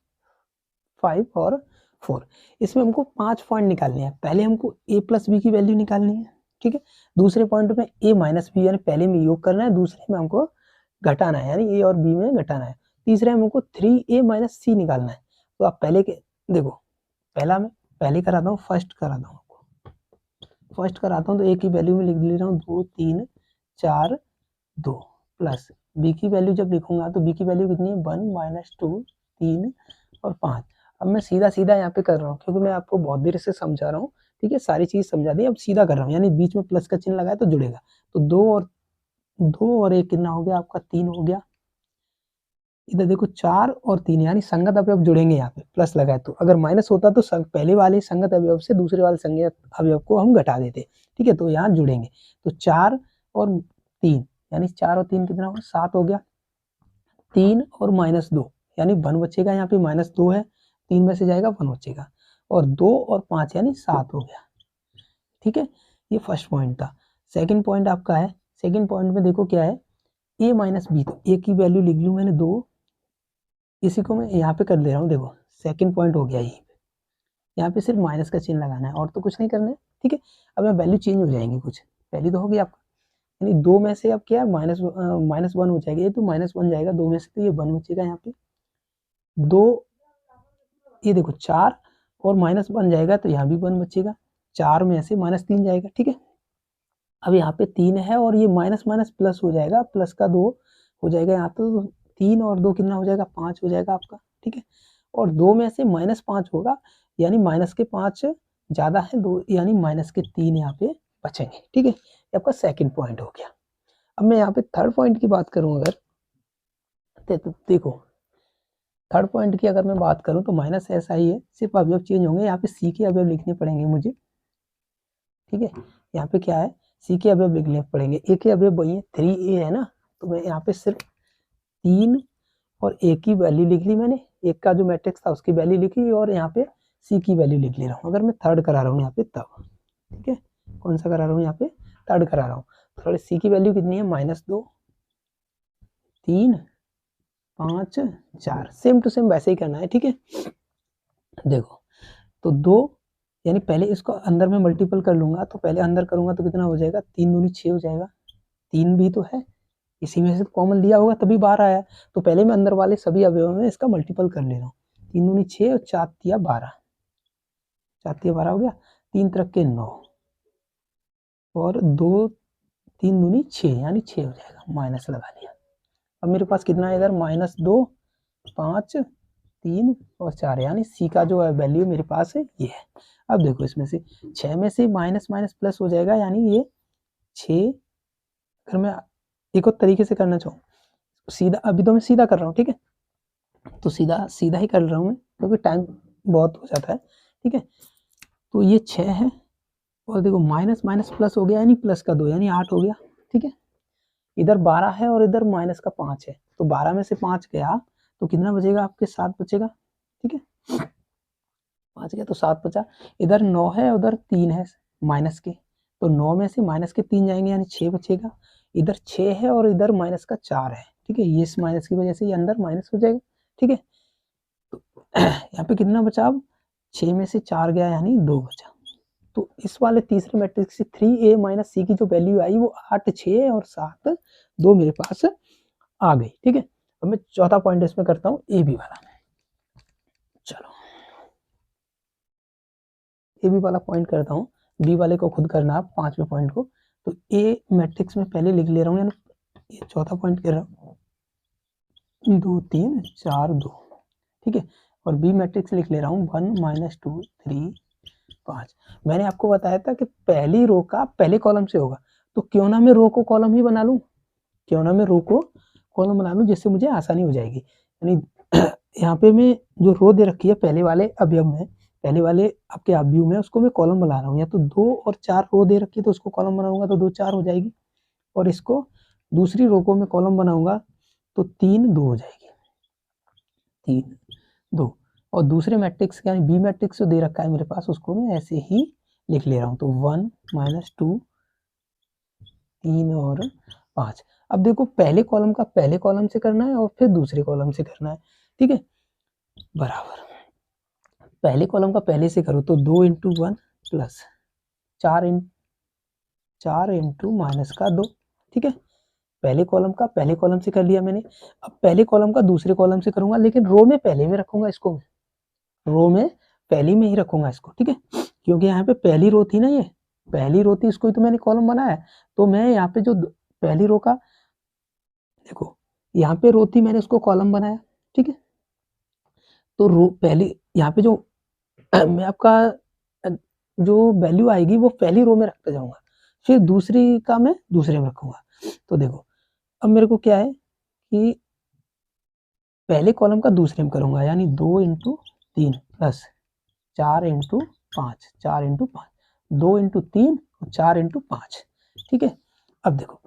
5 और 4। इसमें हमको 5 पॉइंट निकालने हैं। पहले हमको a प्लस बी की वैल्यू निकालनी है, ठीक है। दूसरे पॉइंट में a माइनस बी, यानी पहले में योग करना है, दूसरे में हमको घटाना है, यानी a और b में घटाना है। तीसरे में हमको 3a - c निकालना है। तो आप पहले के देखो, पहला मैं पहले कराता हूँ, फर्स्ट कराता हूँ आपको, फर्स्ट कराता हूँ तो a की वैल्यू में लिख ले रहा हूँ 2 3 4 2 प्लस b की वैल्यू जब लिखूंगा तो b की वैल्यू कितनी है 1 - 2 3 और 5। अब मैं सीधा सीधा यहाँ पे कर रहा हूँ क्योंकि मैं आपको बहुत देर से समझा रहा हूँ, ठीक है, सारी चीज समझा दी, अब सीधा कर रहा हूँ, यानी बीच में प्लस का चिन्ह लगाया तो जुड़ेगा। तो 2 और 1 कितना हो गया आपका 3 हो गया, इधर देखो 4 और 3 यानी संगत अवयव जुड़ेंगे यहाँ पे प्लस लगाए तो, अगर माइनस होता तो पहले वाले संगत अवयव से दूसरे वाले संगत अवयव को हम घटा देते, ठीक है, तो यहाँ जुड़ेंगे। तो 4 और 3 यानी 4 और 3 कितना होगा 7 हो गया, 3 और -2 यानी 1 बचेगा, यहाँ पे -2 है, 3 में से जाएगा 1 बचेगा, और 2 और 5 यानी 7 हो गया, ठीक है। ये फर्स्ट पॉइंट था। सेकंड पॉइंट आपका है, सेकंड पॉइंट में देखो क्या है, a - b, तो a की वैल्यू लिख लूँ मैंने 2, इसी को मैं यहाँ पे कर दे रहा हूँ, देखो सेकंड पॉइंट हो गया ये, यहाँ पे सिर्फ माइनस का चिन्ह लगाना है और तो कुछ नहीं करना है, ठीक है। अब यहाँ वैल्यू चेंज हो जाएंगी कुछ, पहली तो होगी आपका, यानी 2 में से अब क्या है -1 हो जाएगा, ये तो -1 जाएगा 2 में से, तो ये 1 बचेगा यहाँ पे, 2 ये देखो 4 और -1 जाएगा तो यहाँ भी 1 बचेगा, 4 में से -3 जाएगा, ठीक है। अब यहाँ पे 3 है और ये माइनस माइनस प्लस हो जाएगा, प्लस का 2 हो जाएगा यहाँ पे, तो 3 और 2 कितना हो जाएगा 5 हो जाएगा आपका, ठीक है। और 2 में से -5 होगा, यानी माइनस के 5 ज़्यादा है 2, यानी माइनस के 3 यहाँ पे बचेंगे, ठीक है। ये आपका सेकंड पॉइंट हो गया। अब मैं यहाँ पे थर्ड पॉइंट की बात करूँ अगर, तो देखो थर्ड पॉइंट की अगर मैं बात करूं तो माइनस एस आई है, सिर्फ अवयव चेंज होंगे, यहाँ पे सी के अवयव लिखने पड़ेंगे मुझे, ठीक है। यहाँ पे क्या है, सी के अवयव लिखने पड़ेंगे, ए के अवयव वही है, 3a है ना, तो मैं यहाँ पे सिर्फ 3 और ए की वैल्यू लिख ली मैंने, एक का जो मैट्रिक्स था उसकी वैल्यू लिखी और यहाँ पे सी की वैल्यू लिख ले रहा हूँ। अगर मैं थर्ड करा रहा हूँ यहाँ पे तब, ठीक है, कौन सा करा रहा हूँ यहाँ पे, थर्ड करा रहा हूँ। थोड़ी सी की वैल्यू कितनी है, -2, 3, 5, 4, सेम टू सेम वैसे ही करना है, ठीक है। देखो तो 2 यानी पहले इसको अंदर में मल्टीपल कर लूंगा, तो पहले अंदर करूंगा तो कितना हो जाएगा, 3 दूनी 6 हो जाएगा, 3 भी तो है, इसी में से कॉमन लिया होगा तभी बाहर आया, तो पहले मैं अंदर वाले सभी अवयवों में इसका मल्टीपल कर ले रहा हूँ। 3 दूनी 6 और 4 तिया 12, 4 तिया 12 हो गया, 3 त्रिक के 9 और 2 3 दूनी 6 यानी 6 हो जाएगा, माइनस लगा लिया। अब मेरे पास कितना है इधर, -2, 5, 3 और 4, यानी सी का जो वैल्यू मेरे पास है ये है। अब देखो इसमें से 6 में से माइनस माइनस प्लस हो जाएगा, यानी ये 6, अगर मैं एक और तरीके से करना चाहूँ सीधा, अभी तो मैं सीधा कर रहा हूँ, ठीक है, तो सीधा सीधा ही कर रहा हूँ मैं क्योंकि टाइम बहुत हो जाता है, ठीक है। तो ये 6 है और देखो माइनस माइनस प्लस हो गया, यानी प्लस का 2 यानी 8 हो गया, ठीक है। इधर 12 है और इधर माइनस का 5 है, तो 12 में से 5 गया तो कितना बचेगा आपके, 7 बचेगा, ठीक है, 5 गया तो 7 बचा। इधर 9 है उधर 3 है माइनस के, तो 9 में से माइनस के 3 जाएंगे यानी 6 बचेगा। इधर 6 है और इधर माइनस का 4 है, ठीक है, ये इस माइनस की वजह से ये अंदर माइनस हो जाएगा, ठीक है। तो यहाँ पे कितना बचा, अब 6 में से 4 गया यानी 2 बचा। तो इस वाले तीसरे मैट्रिक्स से 3a माइनस सी की जो वैल्यू आई वो 8, 6 और 7, 2 मेरे पास आ गई, ठीक है। अब मैं चौथा पॉइंट इसमें करता हूँ ए बी वाला, चलो ए बी वाला पॉइंट करता हूँ, बी वाले को खुद करना आप 5वें पॉइंट को। तो ए मैट्रिक्स में पहले लिख ले रहा हूँ, यानी ये चौथा पॉइंट कर रहा हूँ, 2 3 4 2, ठीक है, और बी मैट्रिक्स लिख ले रहा हूँ 1 -2 3 5। मैंने आपको बताया था कि पहली रो का पहले कॉलम से होगा, तो क्यों ना मैं रो को कॉलम ही बना लूँ, क्यों ना मैं रो को कॉलम बना लूँ, जिससे मुझे आसानी हो जाएगी। यानी यहाँ पे मैं जो रो दे रखी है पहले वाले अवयव में, पहले वाले आपके अवयव में, उसको मैं कॉलम बना रहा हूँ, या तो 2 और 4 रो दे रखी है तो उसको कॉलम बनाऊंगा तो 2 4 हो जाएगी, और इसको दूसरी रो को मैं कॉलम बनाऊंगा तो 3 2 हो जाएगी, 3 2। और दूसरे मैट्रिक्स यानी बी मैट्रिक्स जो दे रखा है मेरे पास, उसको मैं ऐसे ही लिख ले रहा हूँ, तो 1 -2 3 और 5। अब देखो पहले कॉलम का पहले कॉलम से करना है और फिर दूसरे कॉलम से करना है, ठीक है, बराबर पहले कॉलम का पहले से करो तो 2 × 1 प्लस 4 इंटू माइनस का 2, ठीक है, पहले कॉलम का पहले कॉलम से कर लिया मैंने। अब पहले कॉलम का दूसरे कॉलम से करूंगा, लेकिन रो में पहले में रखूंगा इसको, रो में पहली में ही रखूंगा इसको, ठीक है, क्योंकि यहाँ पे पहली रो थी ना, ये पहली रो थी, इसको ही तो मैंने कॉलम बनाया, तो मैं यहाँ पे जो पहली रो का, देखो यहाँ पे रो थी मैंने उसको कॉलम बनाया, ठीक है, तो रो पहली यहाँ पे जो मैं आपका जो वैल्यू आएगी वो पहली रो में रखता जाऊंगा, फिर दूसरी का मैं दूसरे में रखूंगा। तो देखो अब मेरे को क्या है कि पहले कॉलम का दूसरे में करूंगा, यानी 2 × 3 प्लस 4 × 5, 4 × 5, 2 × 3 और 4 × 5, ठीक है। अब देखो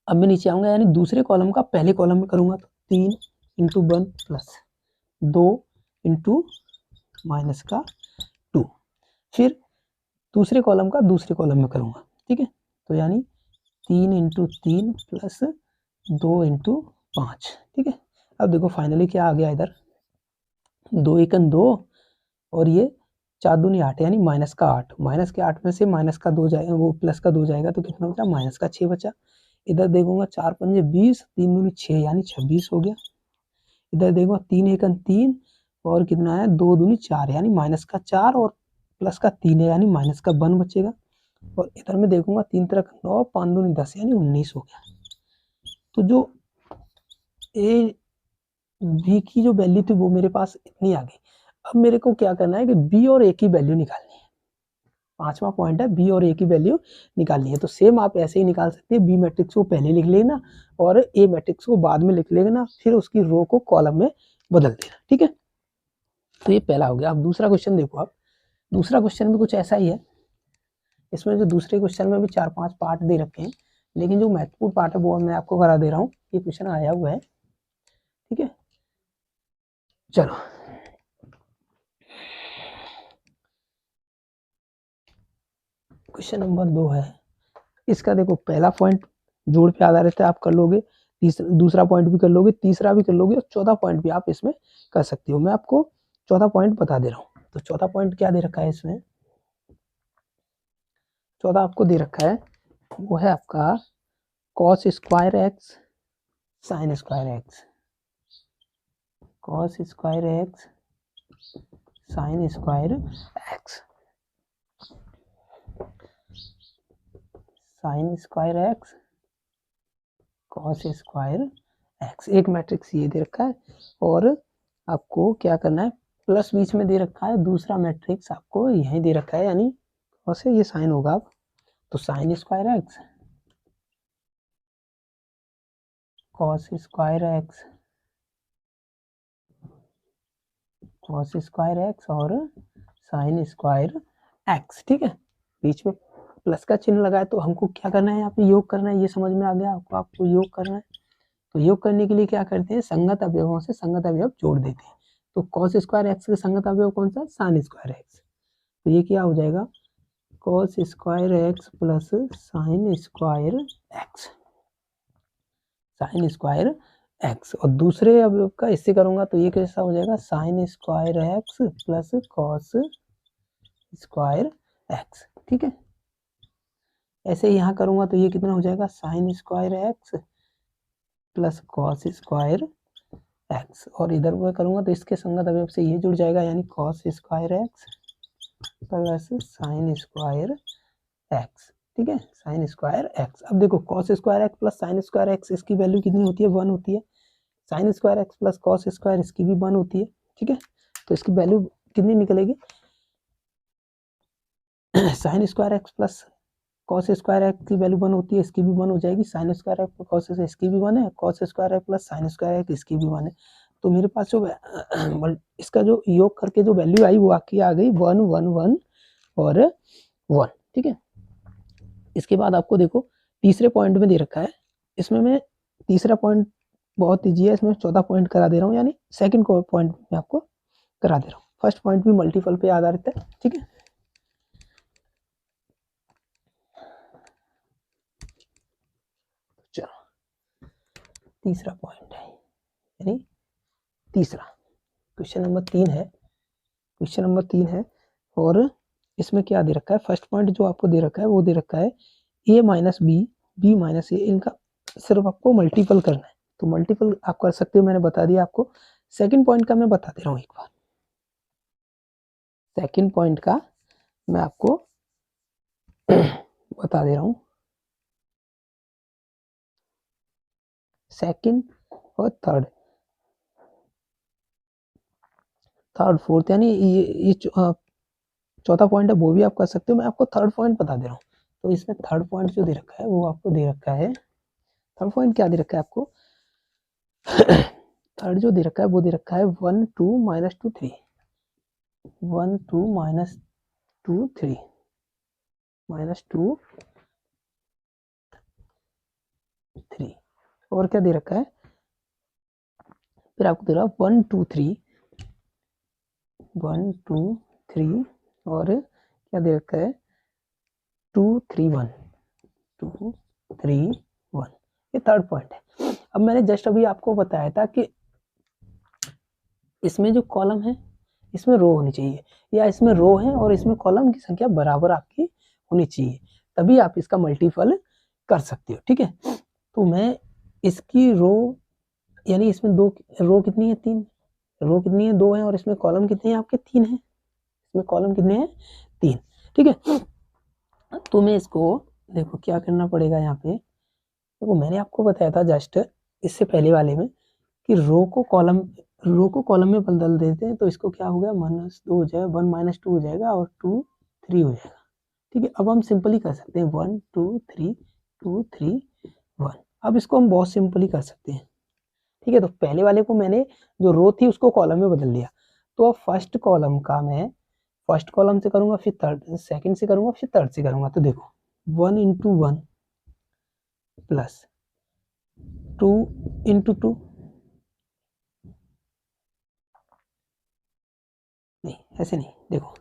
अब मैं नीचे आऊंगा, यानी दूसरे कॉलम का पहले कॉलम में करूंगा तो 3 × 1 प्लस 2 × माइनस का 2, फिर दूसरे कॉलम का दूसरे कॉलम में करूंगा, ठीक है, तो यानी 3 × 3 प्लस 2 × 5, ठीक है। अब देखो फाइनली क्या आ गया इधर, 2 × 2 और ये 4 दूनी 8, यानी माइनस का 8, माइनस के 8 में से माइनस का 2 जाएगा, वो प्लस का 2 जाएगा तो कितना बचा, माइनस का 6 बचा। इधर देखूंगा 4 × 5 20, 3 दूनी 6 यानी 26 हो गया। इधर देखो 3 × 3 और कितना है, 2 दूनी 4 यानी माइनस का 4 और प्लस का 3 है यानी माइनस का 1 बचेगा। और इधर में देखूंगा 3 त्रिक 9, 5 दूनी 10 यानी 19 हो गया। तो जो ए बी की जो वैल्यू थी वो मेरे पास इतनी आ गई। अब मेरे को क्या करना है कि बी और ए की वैल्यू निकालनी है, 5वां पॉइंट है बी और ए की वैल्यू निकालनी है। तो सेम आप ऐसे ही निकाल सकते हैं, बी मैट्रिक्स को पहले लिख लेना और ए मैट्रिक्स को बाद में लिख लेना, फिर उसकी रो को कॉलम में बदल देना, ठीक है। तो ये पहला हो गया। अब दूसरा क्वेश्चन देखो, आप दूसरा क्वेश्चन भी कुछ ऐसा ही है। इसमें जो दूसरे क्वेश्चन में भी 4-5 पार्ट दे रखे हैं, लेकिन जो महत्वपूर्ण पार्ट है वो मैं आपको करा दे रहा हूँ। ये क्वेश्चन आया हुआ है, ठीक है। चलो क्वेश्चन नंबर 2 है। इसका देखो पहला पॉइंट जोड़ पे आधारित है, आप कर लोगे। दूसरा पॉइंट भी कर लोगे, तीसरा भी कर लोगे, और चौथा पॉइंट भी आप इसमें कर सकते हो। मैं आपको चौथा पॉइंट बता दे रहा हूँ। तो चौथा पॉइंट क्या दे रखा है इसमें, चौथा आपको दे रखा है, वो है आपका cos square x sine square x, cos square x sine square x, sine square x cos square x. एक मैट्रिक्स ये दे रखा है, और आपको क्या करना है, प्लस बीच में दे रखा है, दूसरा मैट्रिक्स आपको यही दे रखा है, यानी कॉस ये साइन होगा। अब तो sine square x cos square x, cos square x और साइन स्क्वायर एक्स, ठीक है। बीच में प्लस का चिन्ह लगा है, तो हमको क्या करना है, यहाँ पे योग करना है। ये समझ में आ गया आपको, आपको योग करना है। तो योग करने के लिए क्या करते हैं, संगत अवयवों से संगत अवयव जोड़ देते हैं। तो कॉस स्क्वायर एक्स का संगत अवयव कौन सा है, साइन स्क्वायर एक्स। तो ये क्या हो जाएगा, cos square x plus sine square x, sine square x. और दूसरे अवयव का इससे करूंगा तो ये कैसा हो जाएगा, sine square x plus cos square x, ठीक है। ऐसे यहाँ करूंगा तो ये कितना हो जाएगा, sine square x plus cos square x, और इधर मैं करूंगा तो इसके संगत अवयव से ये जुड़ जाएगा, यानी cos square x plus sine square x, ठीक है, साइन स्क्वायर एक्स। अब देखो cos square x plus sine square x, इसकी वैल्यू कितनी होती है, 1 होती है। Sine square x plus cos square, इसकी भी 1 होती है, ठीक है। तो इसकी वैल्यू कितनी निकलेगी, sine square x plus cos square x की वैल्यू 1 होती है, इसकी भी 1 हो जाएगी। Sine square x plus cos, इसकी भी 1 है। Cos square x plus sine square x, इसकी भी 1 है। तो मेरे पास जो इसका जो योग करके जो वैल्यू आई वो आके आ गई 1 1 1 और 1, ठीक है। इसके बाद आपको देखो तीसरे पॉइंट में दे रखा है, इसमें मैं तीसरा पॉइंट बहुत ईजी है, इसमें चौथा पॉइंट करा दे रहा हूँ, यानी सेकंड पॉइंट में आपको करा दे रहा हूँ। फर्स्ट पॉइंट भी मल्टीपल पे आधारित है, ठीक है। चलो तीसरा पॉइंट है, यानी तीसरा क्वेश्चन नंबर 3 है, क्वेश्चन नंबर 3 है। और इसमें क्या दे रखा है, फर्स्ट पॉइंट जो आपको दे रखा है वो दे रखा है a minus B, B minus A, इनका सिर्फ आपको मल्टीपल करना है। तो मल्टीपल आप कर सकते हो, मैंने बता दिया आपको। सेकंड पॉइंट का मैं बता दे रहा हूँ एक बार, सेकंड पॉइंट का मैं आपको बता दे रहा हूँ। सेकंड और थर्ड, थर्ड फोर्थ, यानी ये चौथा पॉइंट है वो भी आप कर सकते हो। मैं आपको थर्ड पॉइंट बता दे रहा हूँ। तो इसमें थर्ड पॉइंट जो दे रखा है वो आपको दे रखा है, थर्ड पॉइंट क्या दे रखा है आपको, थर्ड जो दे रखा है वो दे रखा है 1 2 माइनस 2 3, 1 2 माइनस 2 3 माइनस 2 3, और क्या दे रखा है, फिर आपको दे रहा है 1 2 3 1 2 3, और क्या दे रखा है 2 3 1 2 3 1, ये थर्ड पॉइंट है। अब मैंने जस्ट अभी आपको बताया था कि इसमें जो कॉलम है इसमें रो होनी चाहिए, या इसमें रो है और इसमें कॉलम की संख्या बराबर आपकी होनी चाहिए, तभी आप इसका मल्टीपल कर सकते हो, ठीक है। तो मैं इसकी रो, यानी इसमें दो रो कितनी है, 3 रो कितनी है, 2 है, और इसमें कॉलम कितने हैं आपके, 3 है। इसमें कॉलम कितने हैं, 3, ठीक है। तो मैं इसको देखो क्या करना पड़ेगा, यहाँ पे देखो मैंने आपको बताया था जस्ट इससे पहले वाले में कि रो को कॉलम में बदल देते हैं, तो इसको क्या हो गया, -2 हो जाएगा, 1 - 2 हो जाएगा, और 2 3 हो जाएगा, ठीक है। अब हम सिंपली कर सकते हैं 1 2 3 2 3 1। अब इसको हम बहुत सिंपली कर सकते हैं, ठीक है। तो पहले वाले को मैंने जो रो थी उसको कॉलम में बदल लिया। तो अब फर्स्ट कॉलम का मैं फर्स्ट कॉलम से करूंगा, फिर थर्ड, सेकंड से करूंगा, फिर थर्ड से करूंगा। तो देखो 1 इंटू 1 प्लस 2 इंटू 2, नहीं ऐसे नहीं, देखो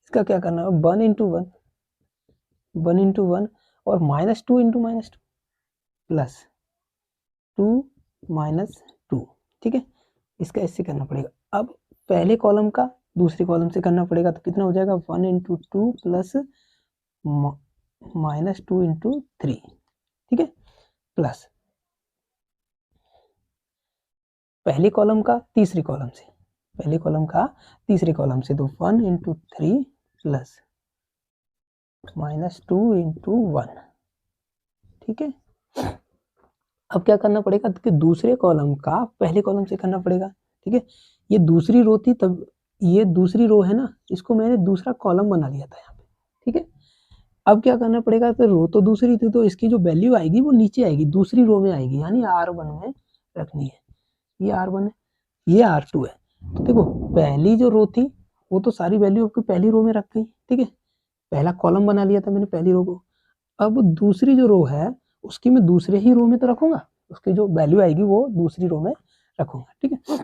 इसका क्या करना है, 1 इंटू 1, 1 इंटू 1 और -2 इंटू -2 प्लस 2 -2, ठीक है। इसका ऐसे करना पड़ेगा। अब पहले कॉलम का दूसरे कॉलम से करना पड़ेगा, तो कितना हो जाएगा, 1 इंटू 2 प्लस -2 इंटू 3, ठीक है, प्लस पहले कॉलम का तीसरे कॉलम से, पहले कॉलम का तीसरे कॉलम से, तो 1 इंटू 3 प्लस -2 इंटू 1, ठीक है। अब क्या करना पड़ेगा कि दूसरे कॉलम का पहले कॉलम से करना पड़ेगा, ठीक है। ये दूसरी रो थी, तब ये दूसरी रो है ना, इसको मैंने दूसरा कॉलम बना लिया था यहाँ पे, ठीक है। अब क्या करना पड़ेगा, तो रो तो दूसरी थी, तो इसकी जो वैल्यू आएगी वो नीचे आएगी, दूसरी रो में आएगी, यानी R1 में रखनी है। ये R1 है, ये R2 है। तो देखो पहली जो रो थी वो तो सारी वैल्यू आपकी पहली रो में रख गई, ठीक है, पहला कॉलम बना लिया था मैंने पहली रो को। अब दूसरी जो रो है उसकी मैं दूसरे ही रो में तो रखूंगा, उसकी जो वैल्यू आएगी वो दूसरी रो में रखूंगा, ठीक है।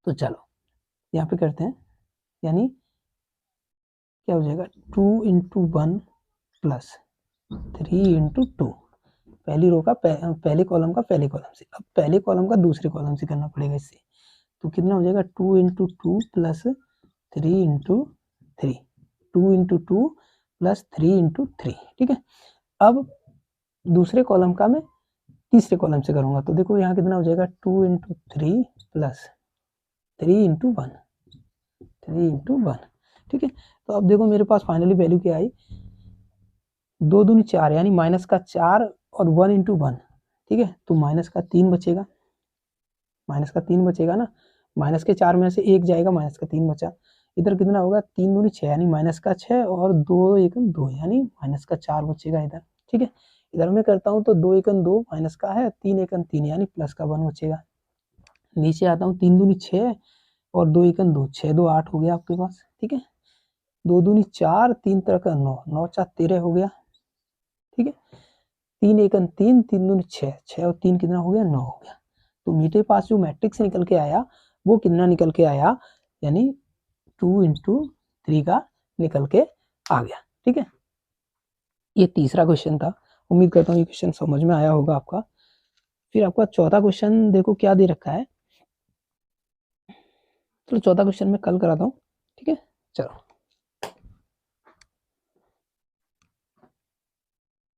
तो चलो यहाँ पे करते हैं, यानी क्या हो जाएगा, 2 इंटू 1 प्लस 3 इंटू 2, पहली रो का पहले कॉलम का पहले कॉलम से, अब पहले कॉलम का दूसरे कॉलम से करना पड़ेगा इससे। तो कितना हो जाएगा, 2 into 2 plus 3 into 3, 2 into 2 plus 3 into 3, ठीक है। अब दूसरे कॉलम का मैं तीसरे कॉलम से करूंगा, तो देखो यहाँ कितना हो जाएगा, 2 इंटू 3 प्लस 3 इंटू 1, 3 इंटू 1, ठीक है। तो अब देखो मेरे पास फाइनली वैल्यू क्या आई, 2 दूनी 4, यानी माइनस का 4 और 1 इंटू 1, ठीक है। तो माइनस का 3 बचेगा, माइनस का 3 बचेगा ना, माइनस के 4 में से 1 जाएगा, माइनस का 3 बचा। इधर कितना होगा, 3 दूनी 6, यानी माइनस का 6 और 2 एकम 2, यानी माइनस का 4 बचेगा इधर, ठीक है। इधर मैं करता हूँ तो 2 एकम 2 माइनस का है, 3 एकम 3, यानी प्लस का 1 बचेगा। नीचे आता हूँ, 3 दूनी 6 और 2 एकम 2, 6 2 8 हो गया आपके पास, ठीक है। 2 दूनी 4, 3 तरह का 9, 9 4 13 हो गया, ठीक है। 3 एकम 3, 3 दूनी 6, 6 और 3 कितना हो गया, 9 हो गया। तो मेरे पास जो मैट्रिक्स निकल के आया वो कितना निकल के आया, यानी 2 इंटू 3 का निकल के आ गया, ठीक है। ये तीसरा क्वेश्चन था। उम्मीद करता हूँ ये क्वेश्चन समझ में आया होगा आपका। फिर आपका चौथा क्वेश्चन देखो क्या दे रखा है, तो चौथा क्वेश्चन मैं कल कराता हूँ, ठीक है। चलो।